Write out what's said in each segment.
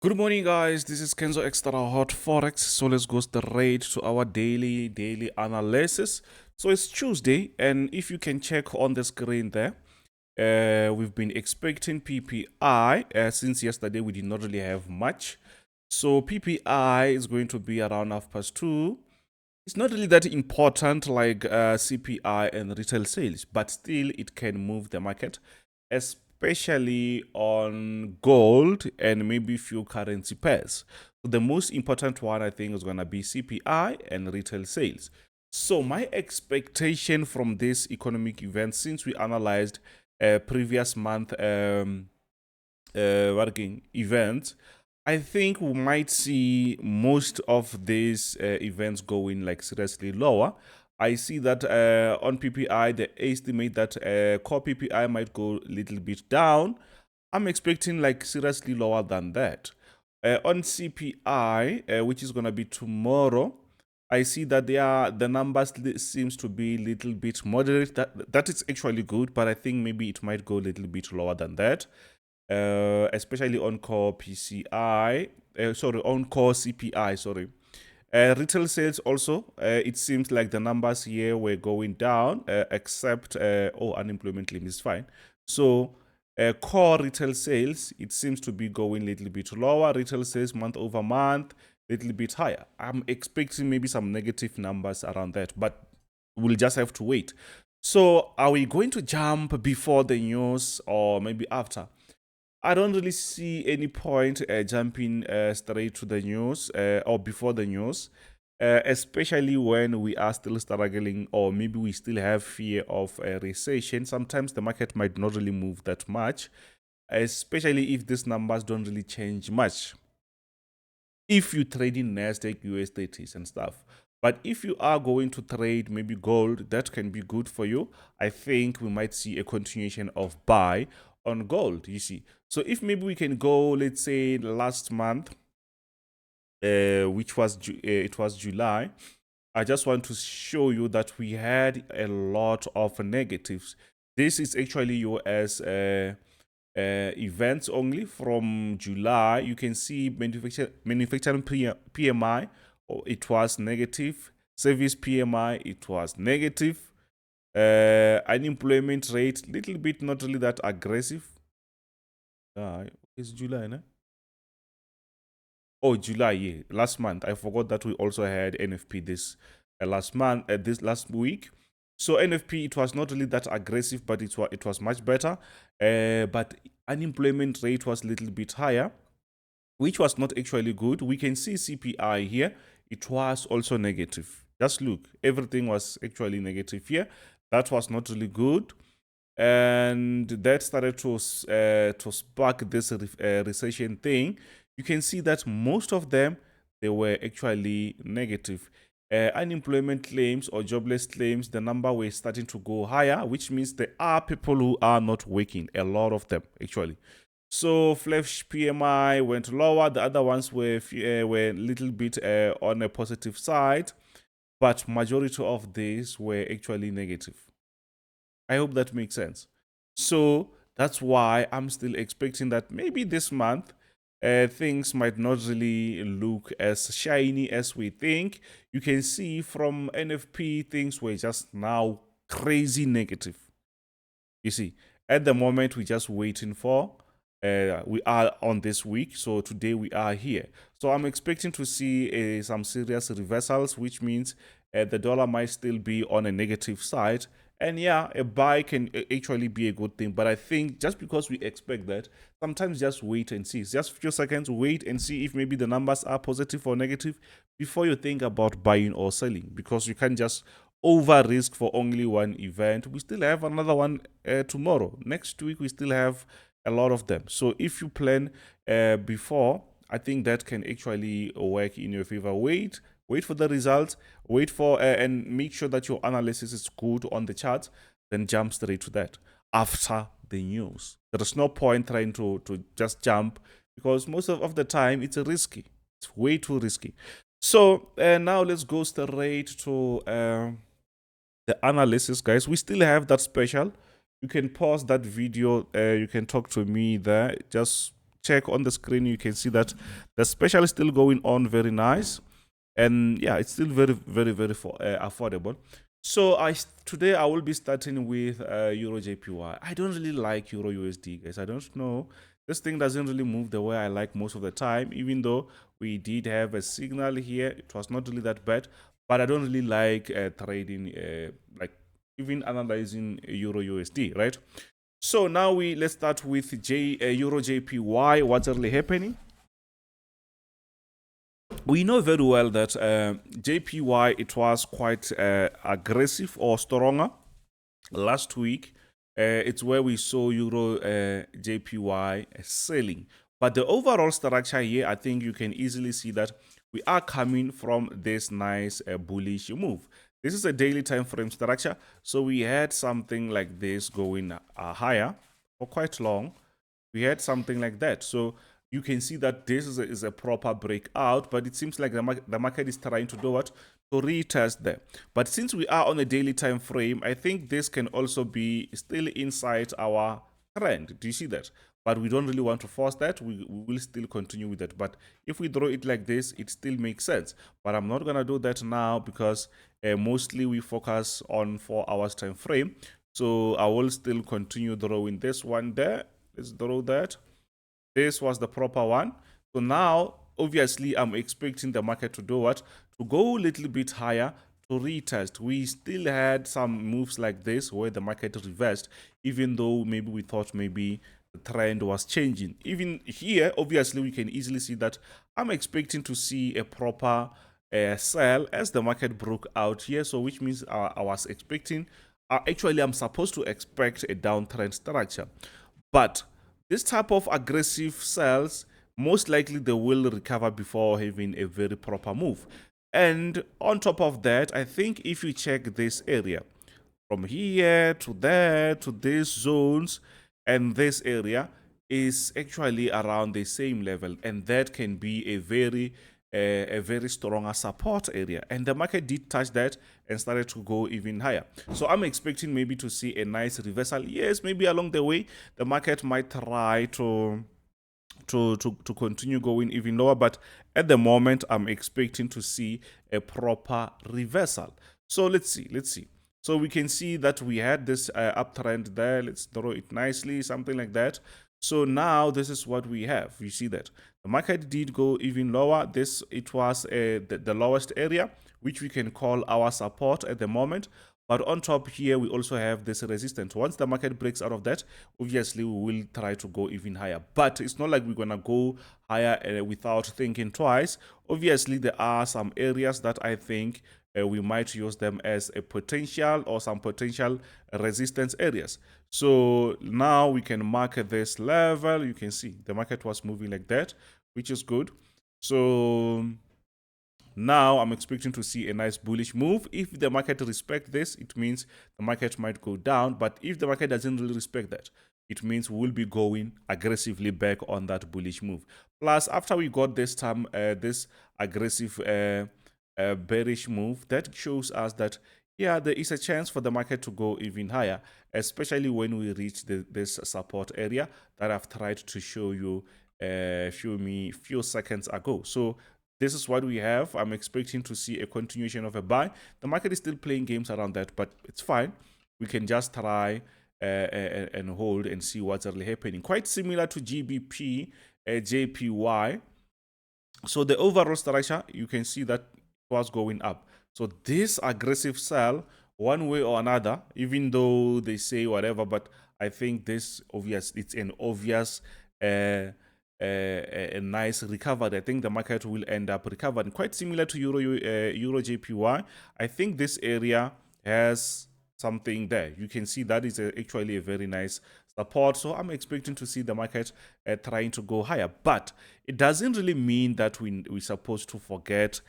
Good morning, guys. This is Kenzo Xtrahot Forex. So let's go straight to our daily analysis. So it's Tuesday, and if you can check on the screen there, we've been expecting PPI since yesterday. We did not really have much. So PPI is going to be around 2:30. It's not really that important like CPI and retail sales, but still it can move the market, especially on gold and maybe few currency pairs. So the most important one I think is going to be CPI and retail sales. So my expectation from this economic event, since we analyzed previous month working events, I think we might see most of these events going like seriously lower. I see that on PPI, they estimate that core PPI might go a little bit down. I'm expecting like seriously lower than that. On CPI, which is going to be tomorrow, I see that the numbers seems to be a little bit moderate. That is actually good, but I think maybe it might go a little bit lower than that. Especially on core PCI, on core CPI, sorry. Retail sales also, it seems like the numbers here were going down, except, unemployment claim is fine. So core retail sales, it seems to be going a little bit lower. Retail sales month over month, little bit higher. I'm expecting maybe some negative numbers around that, but we'll just have to wait. So are we going to jump before the news or maybe after? I don't really see any point jumping straight to the news or before the news, especially when we are still struggling or maybe we still have fear of a recession. Sometimes the market might not really move that much, especially if these numbers don't really change much. If you trade in Nasdaq, US30s and stuff. But if you are going to trade maybe gold, that can be good for you. I think we might see a continuation of buy on gold, you see. So if maybe we can go, let's say last month, which was it was July, I just want to show you that we had a lot of negatives. This is actually US events only from July. You can see manufacturing PMI, it was negative. Service PMI, it was negative. Unemployment rate, little bit not really that aggressive. It's July, no? Oh, July, yeah. Last month. I forgot that we also had NFP this last month, this last week. So NFP, it was not really that aggressive, but it was much better. But unemployment rate was a little bit higher, which was not actually good. We can see CPI here. It was also negative. Just look, everything was actually negative here. That was not really good. And that started to spark this recession thing. You can see that most of them, they were actually negative. Unemployment claims or jobless claims, the number were starting to go higher, which means there are people who are not working, a lot of them actually. So flash PMI went lower. The other ones were a little bit on a positive side, but majority of these were actually negative. I hope that makes sense. So that's why I'm still expecting that maybe this month things might not really look as shiny as we think. You can see from NFP, things were just now crazy negative. You see, at the moment, we're just waiting for. We are on this week, so today we are here. So I'm expecting to see some serious reversals, which means the dollar might still be on a negative side. And yeah, a buy can actually be a good thing. But I think just because we expect that, sometimes just wait and see. Just a few seconds, wait and see if maybe the numbers are positive or negative before you think about buying or selling. Because you can't just over risk for only one event. We still have another one tomorrow. Next week, we still have a lot of them. So if you plan before, I think that can actually work in your favor. Wait for the results, wait for and make sure that your analysis is good on the chart, then jump straight to that after the news. There is no point trying to just jump, because most of the time it's risky. It's way too risky. So now let's go straight to the analysis, guys. We still have that special. You can pause that video. You can talk to me there. Just check on the screen, you can see that the special is still going on very nice. And yeah, it's still very affordable. So today I will be starting with Euro JPY. I don't really like Euro USD, guys. I don't know. This thing doesn't really move the way I like most of the time, even though we did have a signal here. It was not really that bad, but I don't really like trading, like even analyzing Euro USD, right? So now let's start with Euro JPY. What's really happening? We know very well that JPY, it was quite aggressive or stronger last week. It's where we saw Euro JPY selling. But the overall structure here, I think you can easily see that we are coming from this nice bullish move. This is a daily time frame structure. So we had something like this going higher for quite long. We had something like that. So you can see that this is a proper breakout, but it seems like the market is trying to do what? To retest there. But since we are on a daily time frame, I think this can also be still inside our trend. Do you see that? But we don't really want to force that. We will still continue with that. But if we draw it like this, it still makes sense. But I'm not going to do that now because mostly we focus on 4 hours time frame. So I will still continue drawing this one there. Let's draw that. This was the proper one. So now, obviously, I'm expecting the market to do what? To go a little bit higher to retest. We still had some moves like this where the market reversed, even though maybe we thought maybe the trend was changing. Even here, obviously, we can easily see that I'm expecting to see a proper sell as the market broke out here. So which means I was expecting, actually, I'm supposed to expect a downtrend structure. But this type of aggressive sells, most likely they will recover before having a very proper move. And on top of that, I think if you check this area, from here to there to these zones, and this area is actually around the same level, and that can be a very stronger support area, and the market did touch that and started to go even higher. So I'm expecting maybe to see a nice reversal. Yes, maybe along the way the market might try to continue going even lower, but at the moment I'm expecting to see a proper reversal. So let's see. So we can see that we had this uptrend there. Let's draw it nicely, something like that. So now this is what we have. You see that the market did go even lower. It was the lowest area, which we can call our support at the moment. But on top here, we also have this resistance. Once the market breaks out of that, obviously we will try to go even higher. But it's not like we're going to go higher without thinking twice. Obviously, there are some areas that I think we might use them as a potential or some potential resistance areas. So now we can mark this level. You can see the market was moving like that, which is good. So now I'm expecting to see a nice bullish move. If the market respects this, it means the market might go down. But if the market doesn't really respect that, it means we'll be going aggressively back on that bullish move. Plus, after we got this time, this aggressive bearish move, that shows us that yeah, there is a chance for the market to go even higher, especially when we reach this support area that I've tried to show you a few seconds ago. So this is what we have. I'm expecting to see a continuation of a buy. The market is still playing games around that, but it's fine. We can just try and hold and see what's really happening. Quite similar to GBP, JPY. So the overall structure, you can see that it was going up. So this aggressive sell, one way or another, even though they say whatever, but I think it's an obvious a nice recovery. I think the market will end up recovering. Quite similar to Euro JPY. I think this area has something there. You can see that is actually a very nice support. So I'm expecting to see the market trying to go higher. But it doesn't really mean that we're supposed to forget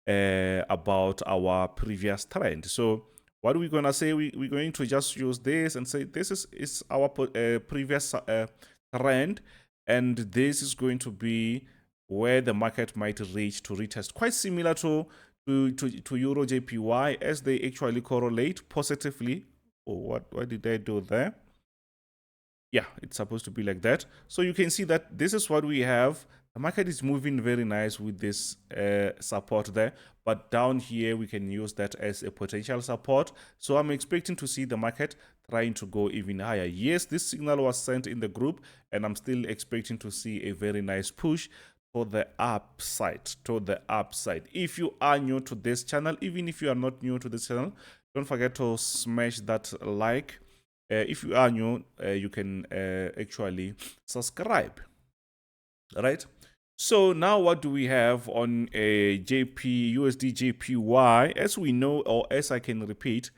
about our previous trend. So what are we going to say? We're going to just use this and say this is our previous trend. And this is going to be where the market might reach to retest. Quite similar to Euro JPY, as they actually correlate positively. Oh, what did I do there? yeah, it's supposed to be like that. So you can see that this is what we have. The market is moving very nice with this support there, but down here we can use that as a potential support. So I'm expecting to see the market trying to go even higher. Yes, this signal was sent in the group, and I'm still expecting to see a very nice push to the upside, If you are new to this channel, even if you are not new to this channel, don't forget to smash that like. If you are new, you can actually subscribe, right? So now what do we have on a USD JPY? As we know, or as I can repeat,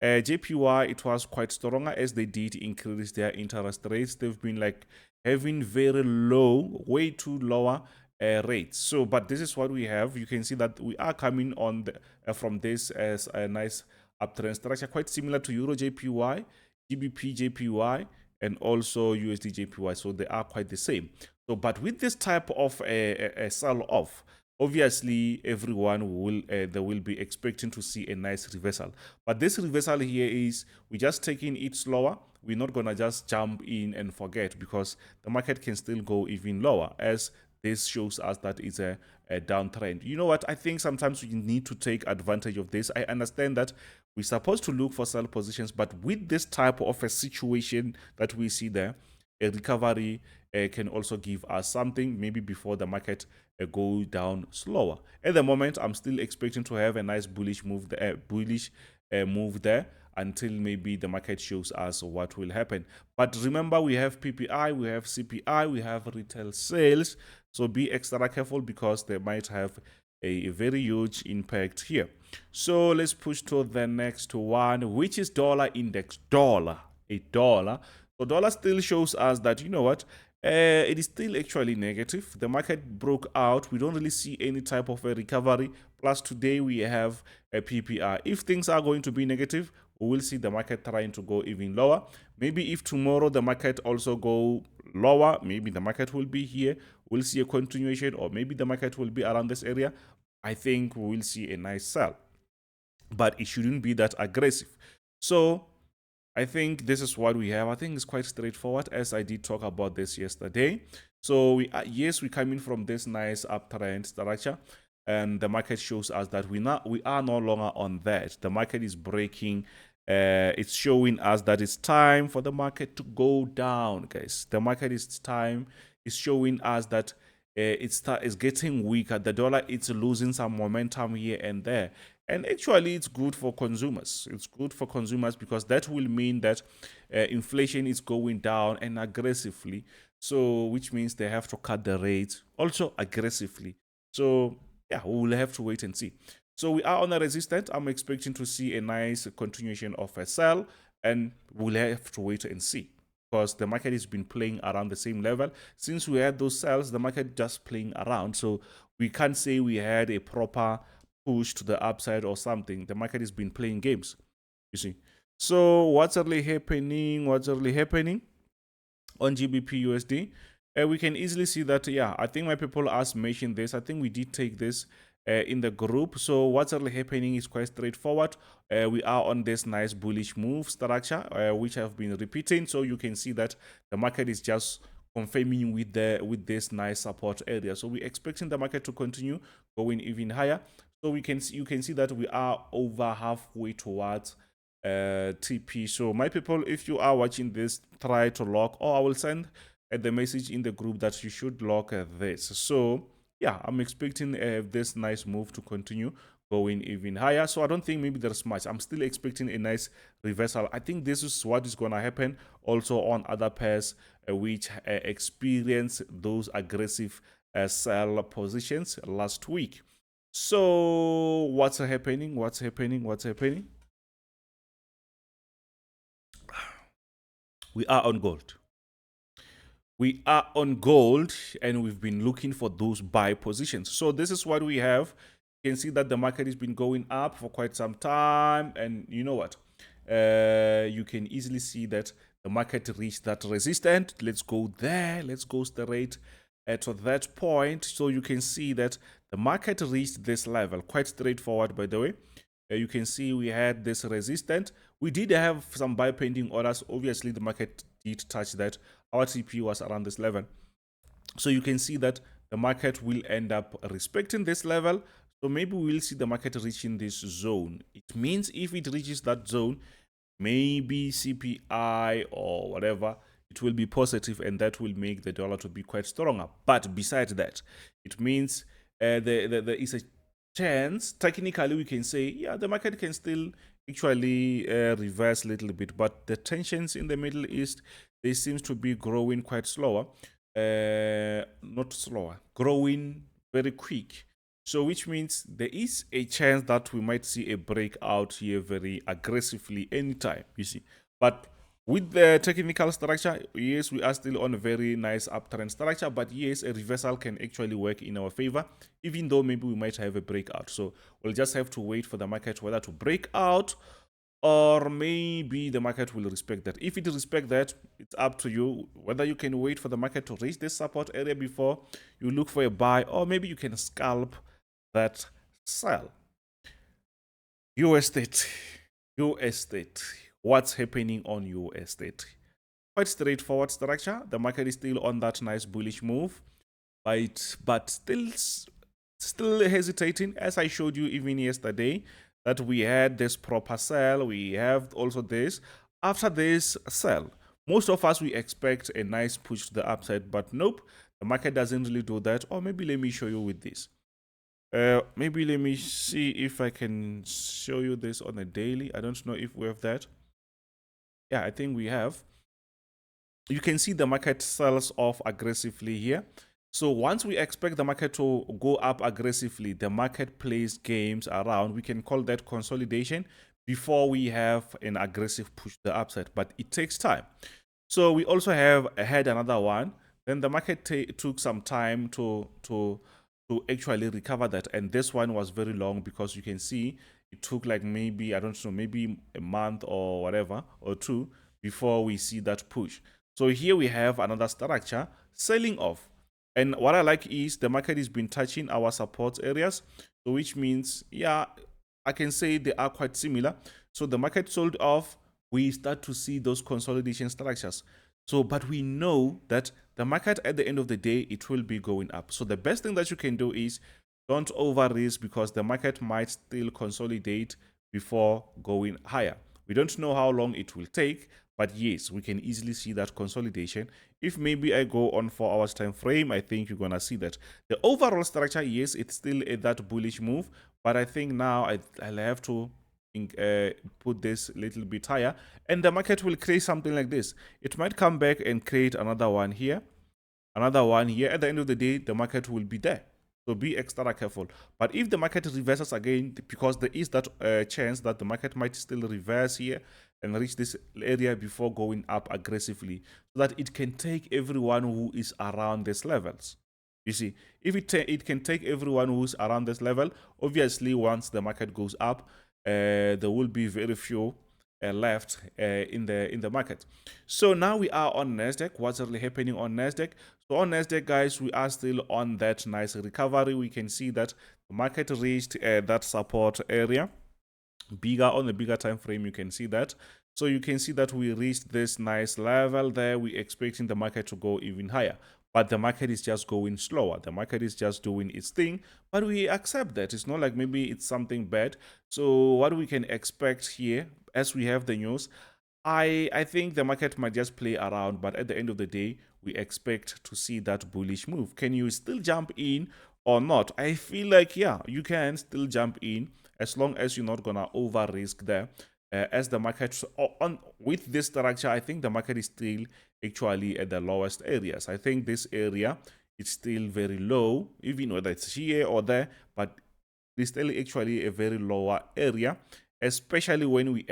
JPY, it was quite stronger as they did increase their interest rates. They've been like having very low, way too lower rates. So, but this is what we have. You can see that we are coming on from this as a nice uptrend structure, quite similar to Euro JPY, GBP JPY, and also USD JPY. So they are quite the same. So, but with this type of a sell-off, obviously everyone will they will be expecting to see a nice reversal. But this reversal here is we're just taking it slower. We're not gonna just jump in and forget, because the market can still go even lower, as this shows us that it's a downtrend. You know what? I think sometimes we need to take advantage of this. I understand that we're supposed to look for sell positions, but with this type of a situation that we see there, a recovery can also give us something, maybe before the market go down slower. At the moment, I'm still expecting to have a nice bullish move there until maybe the market shows us what will happen. But remember, we have PPI, we have CPI, we have retail sales. So be extra careful, because they might have a very huge impact here. So let's push to the next one, which is dollar index. Dollar. So dollar still shows us that, you know what, it is still actually negative. The market broke out. We don't really see any type of a recovery. Plus today we have a PPI. If things are going to be negative, we will see the market trying to go even lower. Maybe if tomorrow the market also go lower, maybe the market will be here. We'll see a continuation, or maybe the market will be around this area. I think we will see a nice sell, but it shouldn't be that aggressive. So I think this is what we have. I think it's quite straightforward, as I did talk about this yesterday. So we are, yes, we're coming from this nice uptrend structure, and the market shows us that we are no longer on that. The market is breaking. It's showing us that it's time for the market to go down, guys. The market is showing us that it's getting weaker. The dollar, it's losing some momentum here and there. And actually, it's good for consumers. It's good for consumers, because that will mean that inflation is going down and aggressively. So, which means they have to cut the rates also aggressively. So, yeah, we will have to wait and see. So we are on a resistance. I'm expecting to see a nice continuation of a sell, and we'll have to wait and see, because the market has been playing around the same level. Since we had those sells, the market just playing around. So we can't say we had a proper push to the upside or something. The market has been playing games, you see. So what's really happening? On GBP USD? We can easily see that, yeah, I think my people asked mentioned this. I think we did take this in the group. So what's really happening is quite straightforward. We are on this nice bullish move structure, which I've been repeating. So you can see that the market is just confirming with this nice support area. So we're expecting the market to continue going even higher. So you can see that we are over halfway towards TP. So my people, if you are watching this, try to lock, or I will send the message in the group that you should lock this. So yeah, I'm expecting this nice move to continue going even higher. So I don't think maybe there's much. I'm still expecting a nice reversal. I think this is what is going to happen also on other pairs which experienced those aggressive sell positions last week. So what's happening? We are on gold. And we've been looking for those buy positions. So this is what we have. You can see that the market has been going up for quite some time, and you know what, you can easily see that the market reached that resistance. Let's go there. Let's go straight to that point. So you can see that the market reached this level. Quite straightforward, by the way. You can see we had this resistance. We did have some buy pending orders. Obviously, the market did touch that. Our TP was around this level. So you can see that the market will end up respecting this level. So maybe we'll see the market reaching this zone. It means if it reaches that zone, maybe CPI or whatever, it will be positive, and that will make the dollar to be quite stronger. But besides that, it means there is a chance, technically we can say, yeah, the market can still actually reverse a little bit, but the tensions in the Middle East, they seems to be growing quite slower. Not slower, growing very quick. So which means there is a chance that we might see a breakout here very aggressively anytime, you see. But with the technical structure, yes, we are still on a very nice uptrend structure, but yes, a reversal can actually work in our favor, even though maybe we might have a breakout. So we'll just have to wait for the market whether to break out, or maybe the market will respect that. If it respects that, it's up to you whether you can wait for the market to reach this support area before you look for a buy, or maybe you can scalp that sell. US30. What's happening on US30? Quite straightforward structure. The market is still on that nice bullish move, but still hesitating, as I showed you even yesterday, that we had this proper sell, we have also this. After this sell, most of us, we expect a nice push to the upside, but nope, the market doesn't really do that. Or maybe let me show you with this. Maybe let me see if I can show you this on a daily. I don't know if we have that. Yeah, I think we have. You can see the market sells off aggressively here. So once we expect the market to go up aggressively, the market plays games around. We can call that consolidation before we have an aggressive push to the upside, but it takes time. So we also had another one. Then the market took some time to actually recover that, and this one was very long, because you can see it took like maybe, I don't know, maybe a month or whatever, or two, before we see that push. So here we have another structure selling off. And what I like is the market has been touching our support areas, so which means, yeah, I can say they are quite similar. So the market sold off, we start to see those consolidation structures. So, but we know that the market at the end of the day, it will be going up. So the best thing that you can do is don't over risk, because the market might still consolidate before going higher. We don't know how long it will take, but yes, we can easily see that consolidation. If maybe I go on 4 hours time frame, I think you're gonna see that the overall structure, yes, it's still that bullish move, but I think now I'll have to put this a little bit higher, and the market will create something like this. It might come back and create another one here, another one here. At the end of the day, the market will be there. So be extra careful. But if the market reverses again, because there is that chance that the market might still reverse here and reach this area before going up aggressively, so that it can take everyone who is around these levels. You see, if it can take everyone who's around this level, obviously once the market goes up, there will be very few left in the market. So now we are on Nasdaq. What's really happening on Nasdaq? So on Nasdaq, guys, we are still on that nice recovery. We can see that the market reached that support area. On the bigger time frame, you can see that. So you can see that we reached this nice level there. We're expecting the market to go even higher, but the market is just going slower. The market is just doing its thing, but we accept that. It's not like maybe it's something bad. So what we can expect here, as we have the news, I think the market might just play around, but at the end of the day, we expect to see that bullish move. Can you still jump in or not? I feel like, yeah, you can still jump in, as long as you're not gonna over risk there. As the market with this structure, I think the market is still actually at the lowest areas. I think this area is still very low, even whether it's here or there, but it's still actually a very lower area, especially when we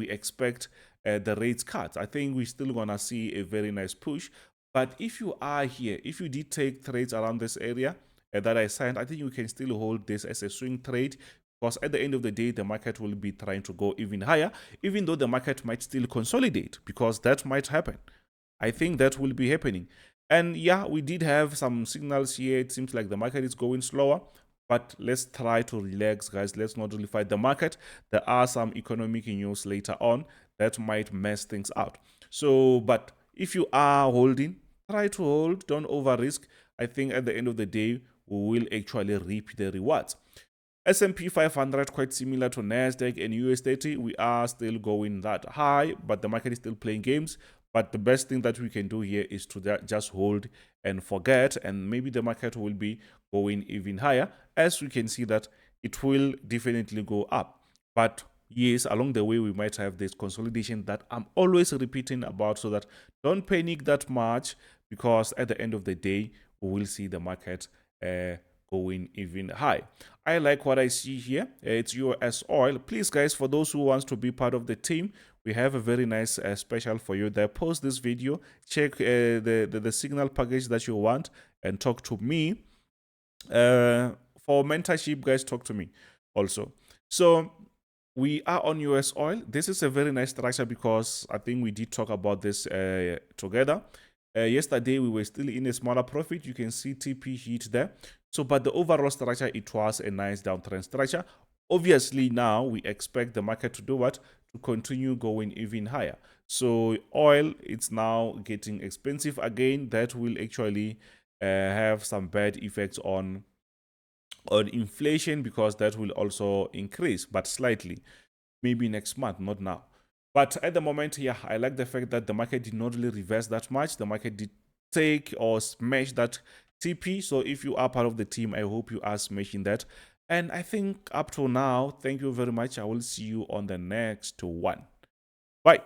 expect the rates cut. I think we're still gonna see a very nice push. But if you are here, if you did take trades around this area that I signed, I think you can still hold this as a swing trade, because at the end of the day, the market will be trying to go even higher, even though the market might still consolidate, because that might happen. I think that will be happening. And yeah, we did have some signals here. It seems like the market is going slower, but let's try to relax, guys. Let's not really fight the market. There are some economic news later on that might mess things out. So, but if you are holding, try to hold, don't over risk. I think at the end of the day, we will actually reap the rewards. S&P 500 quite similar to Nasdaq and US30. We are still going that high, but the market is still playing games. But the best thing that we can do here is to just hold and forget, and maybe the market will be going even higher. As we can see that it will definitely go up. But yes, along the way, we might have this consolidation that I'm always repeating about, so that don't panic that much, because at the end of the day, we will see the market going even high. I like what I see here. It's US oil. Please, guys, for those who wants to be part of the team, we have a very nice special for you there. Post this video, check the signal package that you want, and talk to me. For mentorship, guys, talk to me also. So we are on US oil. This is a very nice structure, because I think we did talk about this together. Yesterday, we were still in a smaller profit. You can see TP hit there. So, but the overall structure, it was a nice downtrend structure. Obviously, now we expect the market to do what? To continue going even higher. So, oil, it's now getting expensive again. That will actually have some bad effects on inflation, because that will also increase, but slightly. Maybe next month, not now. But at the moment, yeah, I like the fact that the market did not really reverse that much. The market did take or smash that TP. So if you are part of the team, I hope you are smashing that. And I think up to now, thank you very much. I will see you on the next one. Bye.